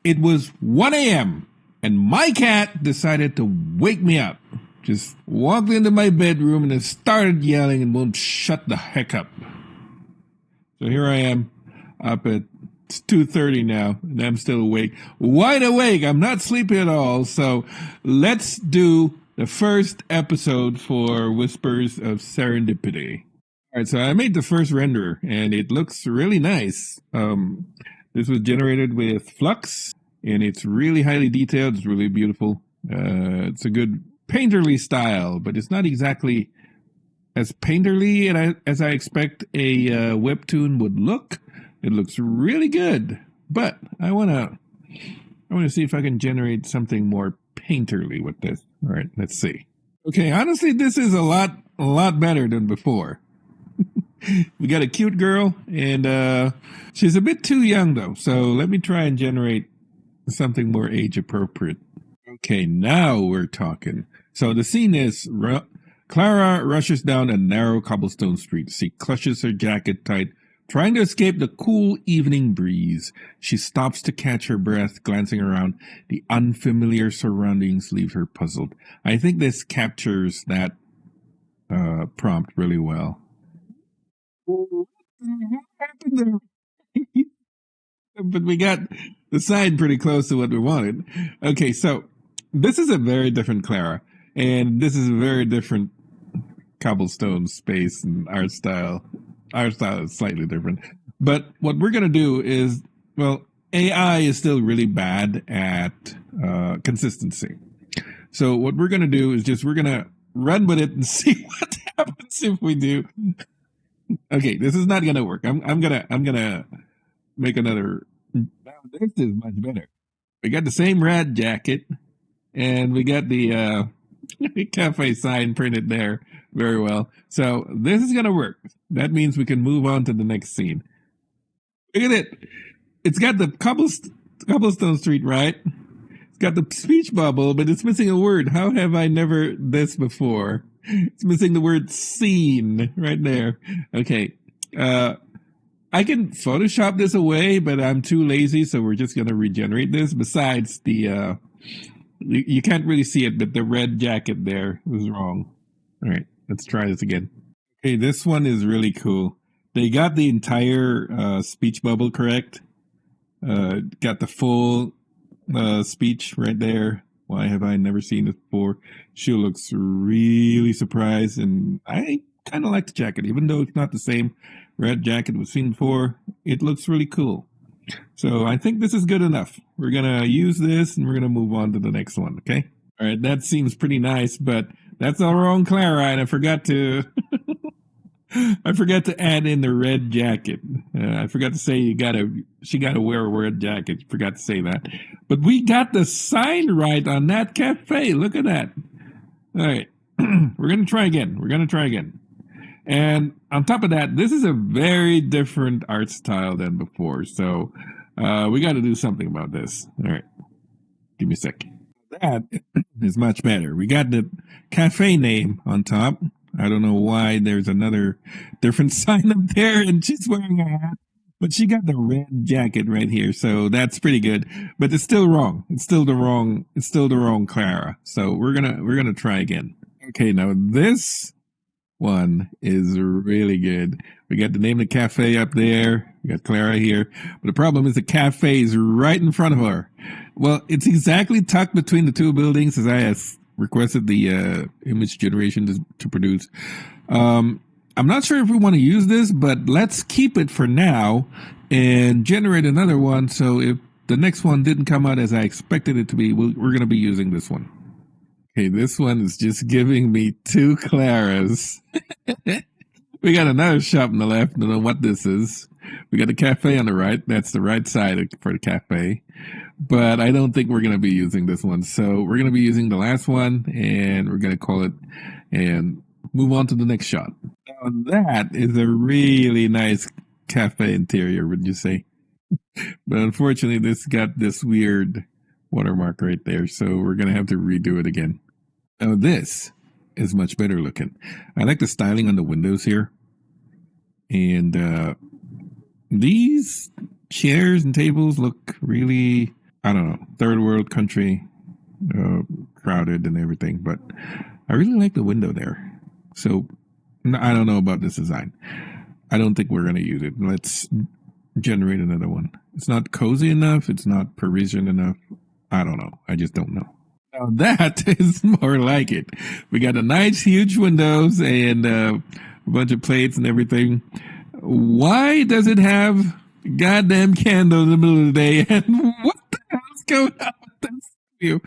It was 1 a.m. and my cat decided to wake me up. Just walked into my bedroom and it started yelling and won't shut the heck up. So here I am up at 2:30 now and I'm still awake. Wide awake. I'm not sleepy at all. So let's do the first episode for Whispers of Serendipity. All right, so I made the first render and it looks really nice. This was generated with Flux and it's really highly detailed. It's really beautiful. It's a good painterly style, but it's not exactly as painterly as I expect a webtoon would look. It looks really good, but I want to see if I can generate something more painterly with this. All right, let's see. Okay, honestly, this is a lot better than before. We got a cute girl, and she's a bit too young though. So let me try and generate something more age appropriate. Okay, now we're talking. So the scene is Clara rushes down a narrow cobblestone street. She clutches her jacket tight, trying to escape the cool evening breeze. She stops to catch her breath, glancing around. The unfamiliar surroundings leave her puzzled. I think this captures that prompt really well. What happened there? But we got the sign pretty close to what we wanted. Okay, so this is a very different Clara, and this is a very different cobblestone space and art style. Our style is slightly different. But what we're going to do is, well, AI is still really bad at consistency. So what we're going to do is we're going to run with it and see what happens if we do. Okay, this is not going to work. I'm gonna make another. Now this is much better. We got the same red jacket, and we got the cafe sign printed there very well. So this is gonna work. That means we can move on to the next scene. Look at it. It's got the cobblestone street, right? It's got the speech bubble, but it's missing a word. How have I never this before? It's missing the word scene right there. Okay. I can Photoshop this away, but I'm too lazy, so we're just going to regenerate this. Besides, you can't really see it, but the red jacket there was wrong. All right, let's try this again. Okay, this one is really cool. They got the entire speech bubble correct. Got the full speech right there. Why have I never seen this before? She looks really surprised, and I kind of like the jacket, even though it's not the same red jacket we've seen before. It looks really cool. So I think this is good enough. We're going to use this, and we're going to move on to the next one, okay? All right, that seems pretty nice, but that's our own Clara, and I forgot to... I forgot to add in the red jacket. I forgot to say she gotta wear a red jacket. Forgot to say that. But we got the sign right on that cafe. Look at that. All right. We're going to try again. And on top of that, this is a very different art style than before. So we got to do something about this. All right. Give me a sec. That is much better. We got the cafe name on top. I don't know why there's another different sign up there and she's wearing a hat, but she got the red jacket right here. So that's pretty good, but it's still wrong. It's still the wrong Clara. So we're going to try again. Okay. Now this one is really good. We got the name of the cafe up there. We got Clara here, but the problem is the cafe is right in front of her. Well, it's exactly tucked between the two buildings as I requested the image generation to produce. I'm not sure if we want to use this, but let's keep it for now and generate another one. So if the next one didn't come out as I expected it to be, we're going to be using this one. Okay, this one is just giving me two Claras. We got another shop on the left. I don't know what this is. We got a cafe on the right. That's the right side for the cafe. But I don't think we're going to be using this one. So we're going to be using the last one, and we're going to call it and move on to the next shot. Now that is a really nice cafe interior, would you say? But unfortunately, this got this weird watermark right there. So we're going to have to redo it again. Now this is much better looking. I like the styling on the windows here. And these chairs and tables look really I don't know, third world country, uh, crowded and everything. But I really like the window there. So I don't know about this design. I don't think we're going to use it. Let's generate another one. It's not cozy enough. It's not Parisian enough. I don't know. I just don't know. Now that is more like it. We got a nice huge windows and a bunch of plates and everything. Why does it have goddamn candles in the middle of the day? And what the hell's going on with this view?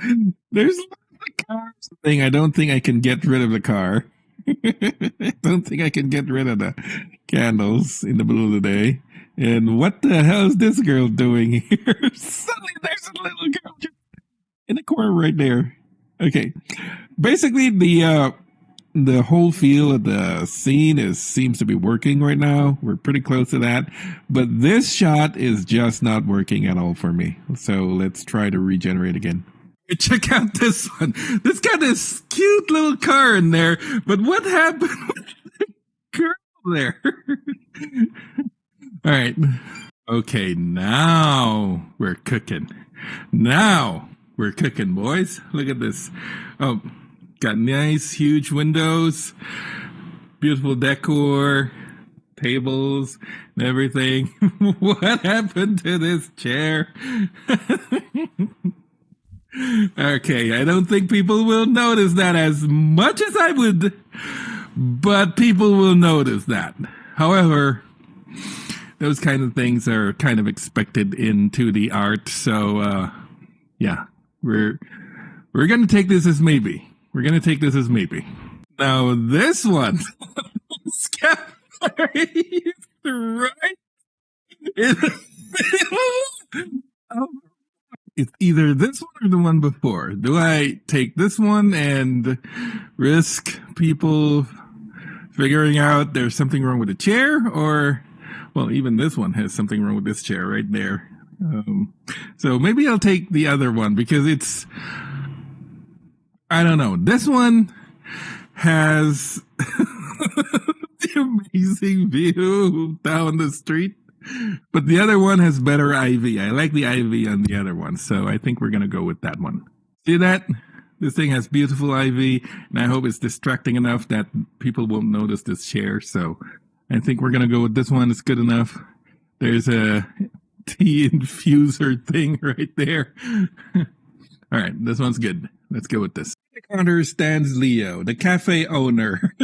There's the car thing. I don't think I can get rid of the car. I don't think I can get rid of the candles in the middle of the day. And what the hell is this girl doing here? Suddenly there's a little girl just in the corner right there. Okay. Basically the whole feel of the scene seems to be working right now. We're pretty close to that. But this shot is just not working at all for me. So let's try to regenerate again. Check out this one. This got this cute little car in there, but what happened with the girl there? All right. Okay, now we're cooking. Now we're cooking, boys. Look at this. Oh, got nice, huge windows, beautiful decor, tables, and everything. What happened to this chair? Okay, I don't think people will notice that as much as I would, but people will notice that. However, those kind of things are kind of expected into the art, so yeah, we're gonna take this as maybe. We're gonna take this as maybe. Now this one, right? Oh, it's either this one or the one before. Do I take this one and risk people figuring out there's something wrong with the chair? Or, well, even this one has something wrong with this chair right there. So maybe I'll take the other one because it's, I don't know. This one has the amazing view down the street. But the other one has better IV. I like the IV on the other one, so I think we're going to go with that one. See that? This thing has beautiful IV, and I hope it's distracting enough that people won't notice this chair. So I think we're going to go with this one. It's good enough. There's a tea infuser thing right there. All right, this one's good. Let's go with this. In the corner stands Leo, the cafe owner.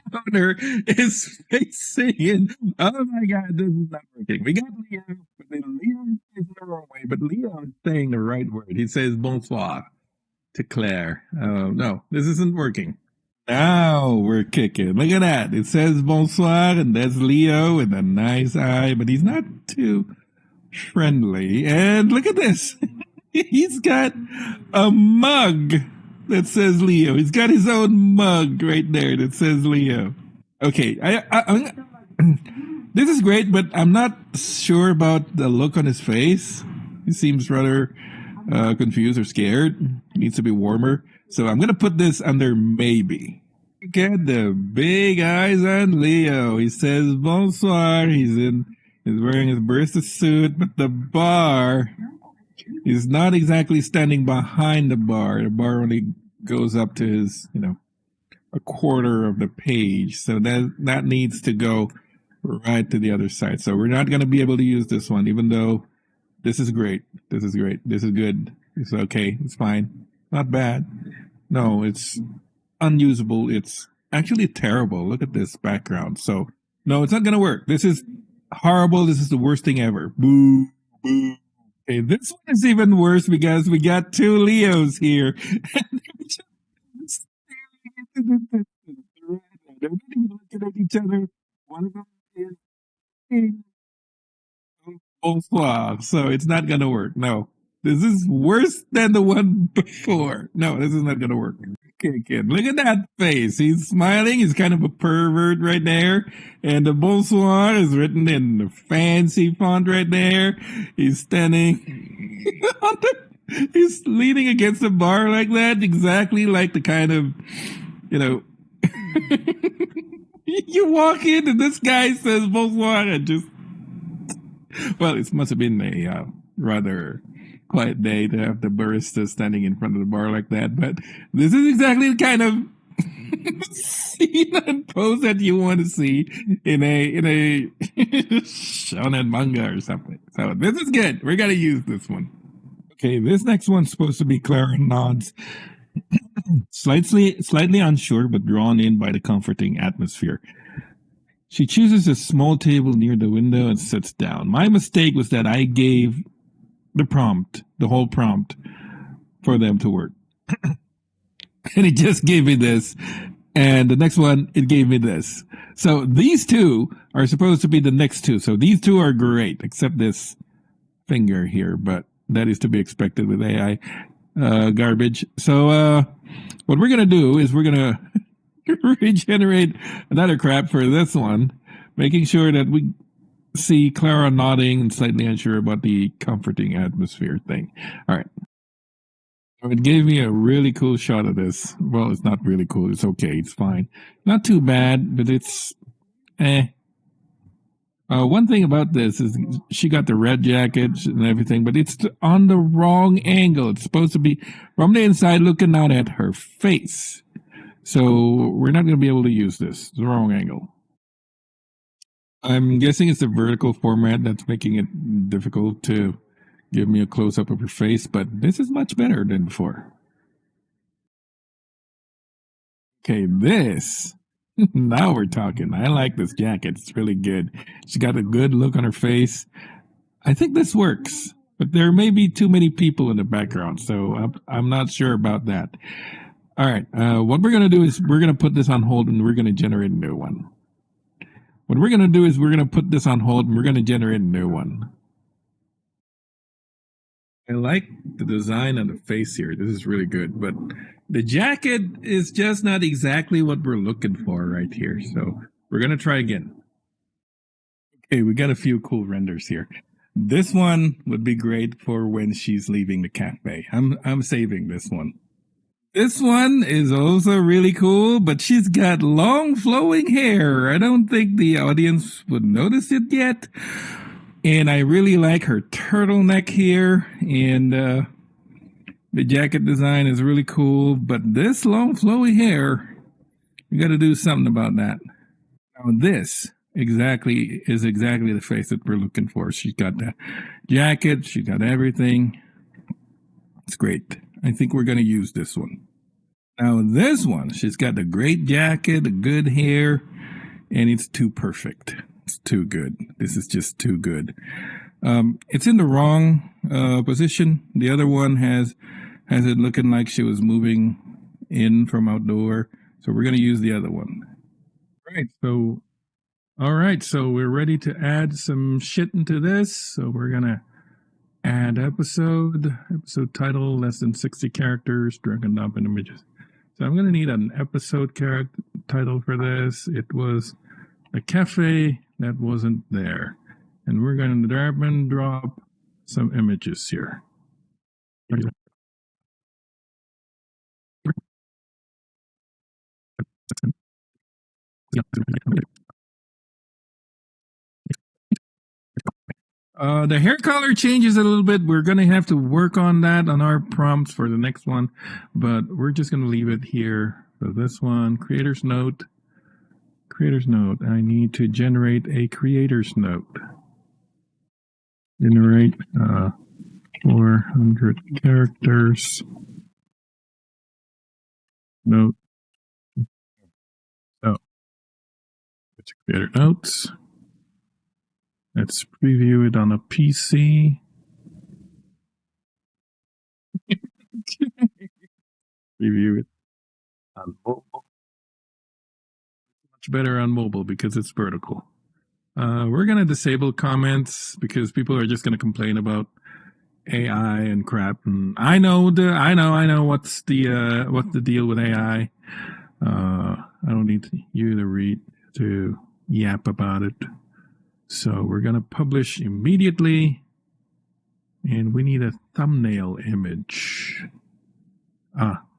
The owner is facing in. Oh my God, this is not working. We got Leo, but then Leo is the wrong way, but Leo is saying the right word. He says bonsoir to Claire. Oh no, this isn't working. Now we're kicking. Look at that. It says bonsoir, and that's Leo with a nice eye, but he's not too friendly. And look at this. He's got a mug that says Leo. He's got his own mug right there that says Leo. Okay, this is great, but I'm not sure about the look on his face. He seems rather confused or scared. He needs to be warmer. So I'm going to put this under maybe. Look at the big eyes on Leo. He says bonsoir. He's wearing his barista suit, but the bar is not exactly standing behind the bar. The bar only goes up to his, a quarter of the page. So that needs to go right to the other side. So we're not going to be able to use this one, even though this is great. This is great. This is good. It's okay. It's fine. Not bad. No, it's unusable. It's actually terrible. Look at this background. So no, it's not going to work. This is horrible. This is the worst thing ever. Boo, boo. Okay, this one is even worse because we got two Leos here. They're not even looking at each other. One of them is bonsoir, so it's not going to work. No, this is worse than the one before. No, this is not going to work. Okay, kid, look at that face. He's smiling. He's kind of a pervert right there. And the bonsoir is written in the fancy font right there. He's standing he's leaning against the bar like that, exactly like the kind of, you walk in and this guy says bonsoir and just, well, it must have been a rather quiet day to have the barista standing in front of the bar like that. But this is exactly the kind of scene and pose that you want to see in a shonen manga or something. So this is good. We're gonna use this one. Okay, this next one's supposed to be Clara nods, slightly unsure but drawn in by the comforting atmosphere. She chooses a small table near the window and sits down. My mistake was that I gave the whole prompt, for them to work. And it just gave me this. And the next one, it gave me this. So these two are supposed to be the next two. So these two are great, except this finger here, but that is to be expected with AI garbage. So what we're going to do is we're going to regenerate another crap for this one, making sure that we see Clara nodding and slightly unsure about the comforting atmosphere thing. All right. So it gave me a really cool shot of this. Well, it's not really cool. It's okay. It's fine. Not too bad, but it's eh. One thing about this is she got the red jacket and everything, but it's on the wrong angle. It's supposed to be from the inside looking out at her face. So we're not going to be able to use this. It's the wrong angle. I'm guessing it's the vertical format that's making it difficult to give me a close up of her face, but this is much better than before. Okay, this. Now we're talking. I like this jacket. It's really good. She got a good look on her face. I think this works, but there may be too many people in the background, so I'm not sure about that. All right, what we're going to do is we're going to put this on hold and we're going to generate a new one. What we're going to do is we're going to put this on hold and we're going to generate a new one. I like the design on the face here. This is really good, but the jacket is just not exactly what we're looking for right here. So we're going to try again. Okay, we got a few cool renders here. This one would be great for when she's leaving the cafe. I'm saving this one. This one is also really cool, but she's got long flowing hair. I don't think the audience would notice it yet. And I really like her turtleneck here. And the jacket design is really cool. But this long flowy hair, you got to do something about that. Now this is exactly the face that we're looking for. She's got the jacket. She's got everything. It's great. I think we're going to use this one. Now this one, she's got the great jacket, the good hair, and it's too perfect. It's too good. This is just too good. It's in the wrong position. The other one has it looking like she was moving in from outdoor. So we're going to use the other one. All right. So we're ready to add some shit into this. So we're going to add episode title, less than 60 characters, drag and dump in images. So I'm going to need an episode character title for this. It was a cafe that wasn't there. And we're going to drag and drop some images here. The hair color changes a little bit. We're going to have to work on that on our prompts for the next one, but we're just going to leave it here for this one. Creator's note. I need to generate a creator's note. Generate 400 characters. Note. Oh, it's creator notes. Let's preview it on a PC. Preview it on mobile. Much better on mobile because it's vertical. We're going to disable comments because people are just going to complain about AI and crap. And I know what's the deal with AI. I don't need you to yap about it. So we're going to publish immediately. And we need a thumbnail image.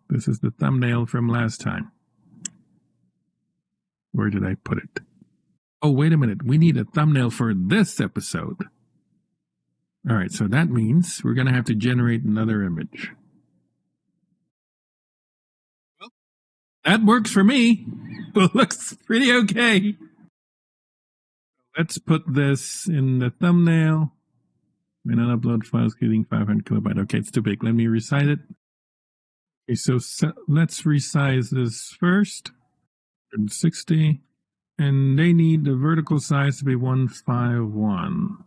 This is the thumbnail from last time. Where did I put it? Oh, wait a minute. We need a thumbnail for this episode. All right, so that means we're going to have to generate another image. That works for me. It looks pretty okay. Let's put this in the thumbnail. May not upload files getting 500 kilobyte. Okay, it's too big. Let me resize it. Okay, so let's resize this first. 160. And they need the vertical size to be 151.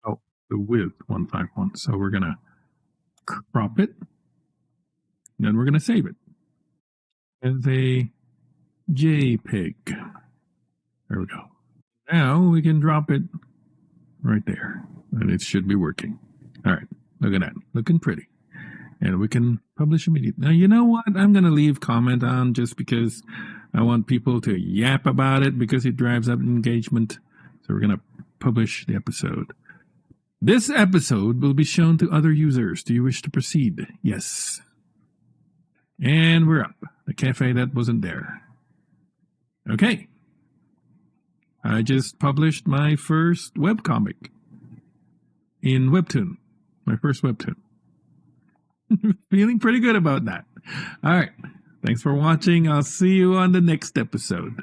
Oh, the width 151. So we're going to crop it. Then we're going to save it as a JPEG. There we go. Now we can drop it right there. And it should be working. All right. Look at that. Looking pretty. And we can publish immediately. Now, you know what? I'm going to leave comment on just because I want people to yap about it because it drives up engagement. So we're going to publish the episode. This episode will be shown to other users. Do you wish to proceed? Yes. And we're up. The cafe that wasn't there. Okay. I just published my first webcomic in Webtoon. My first Webtoon. Feeling pretty good about that. All right. Thanks for watching. I'll see you on the next episode.